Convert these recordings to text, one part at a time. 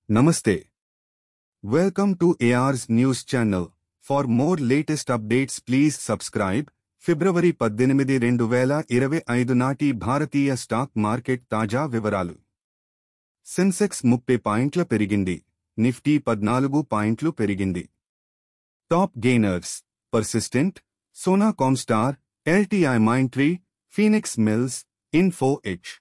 Namaste. Welcome to AR's news channel. For more latest updates please subscribe. ఫిబ్రవరి 18 2025 నాటి భారతీయ stock market తాజా వివరాలు. సెన్సెక్స్ 30 పాయింట్ల పెరిగింది. నిఫ్టీ 14 పాయింట్లు పెరిగింది. Top gainers Persistent, Sona Comstar, LTI Mindtree, Phoenix Mills, Info Edge.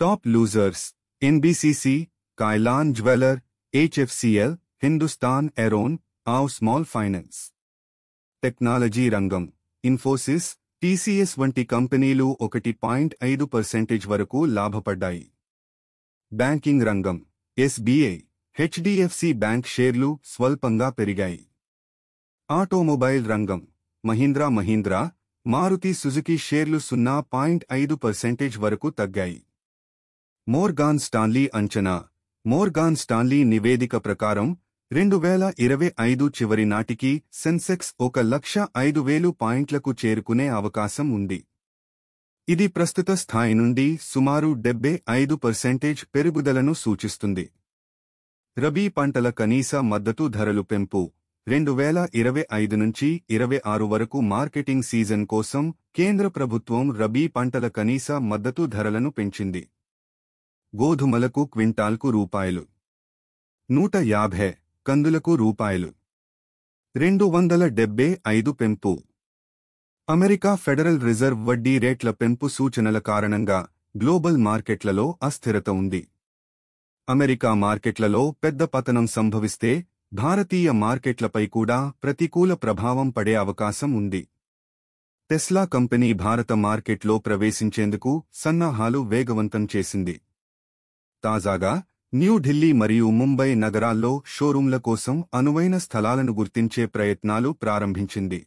Top losers NBCC, Kailan Jeweler, HFCL, Hindustan ఏరోన్, ఆవ్ స్మాల్ ఫైనాన్స్. టెక్నాలజీ రంగం ఇన్ఫోసిస్, TCS వంటి కంపెనీలు 1.5% వరకు లాభపడ్డాయి. బ్యాంకింగ్ రంగం SBI, HDFC బ్యాంక్ షేర్లు స్వల్పంగా పెరిగాయి. ఆటోమొబైల్ రంగం మహీంద్రా మహీంద్రా, మారుతి సుజుకి షేర్లు 0.5% వరకు తగ్గాయి. మోర్గాన్ స్టాన్లీ అంచనా మోర్గాన్ స్టాన్లీ నివేదిక ప్రకారం 2025 చివరి నాటికి సెన్సెక్స్ 1,05,000 పాయింట్లకు చేరుకునే అవకాశం ఉంది. ఇది ప్రస్తుత స్థాయి నుండి సుమారు 75% పెరుగుదలను సూచిస్తుంది. రబీ పంటల కనీస మద్దతు ధరలు పెంపు 2025 నుంచి 26 వరకు మార్కెటింగ్ సీజన్ కోసం కేంద్ర ప్రభుత్వం రబీ పంటల కనీస మద్దతు ధరలను పెంచింది. గోధుమలకు క్వింటాల్కు ₹150, కందులకు ₹275 పెంపు. అమెరికా ఫెడరల్ రిజర్వ్ వడ్డీ రేట్ల పెంపు సూచనల కారణంగా గ్లోబల్ మార్కెట్లలో అస్థిరత ఉంది. అమెరికా మార్కెట్లలో పెద్ద పతనం సంభవిస్తే భారతీయ మార్కెట్లపై కూడా ప్రతికూల ప్రభావం పడే అవకాశం ఉంది. టెస్లా కంపెనీ భారత మార్కెట్లో ప్రవేశించేందుకు సన్నాహాలు వేగవంతం చేసింది. తాజాగా న్యూఢిల్లీ మరియు ముంబై నగరాల్లో షోరూంల కోసం అనువైన స్థలాలను గుర్తించే ప్రయత్నాలు ప్రారంభించింది.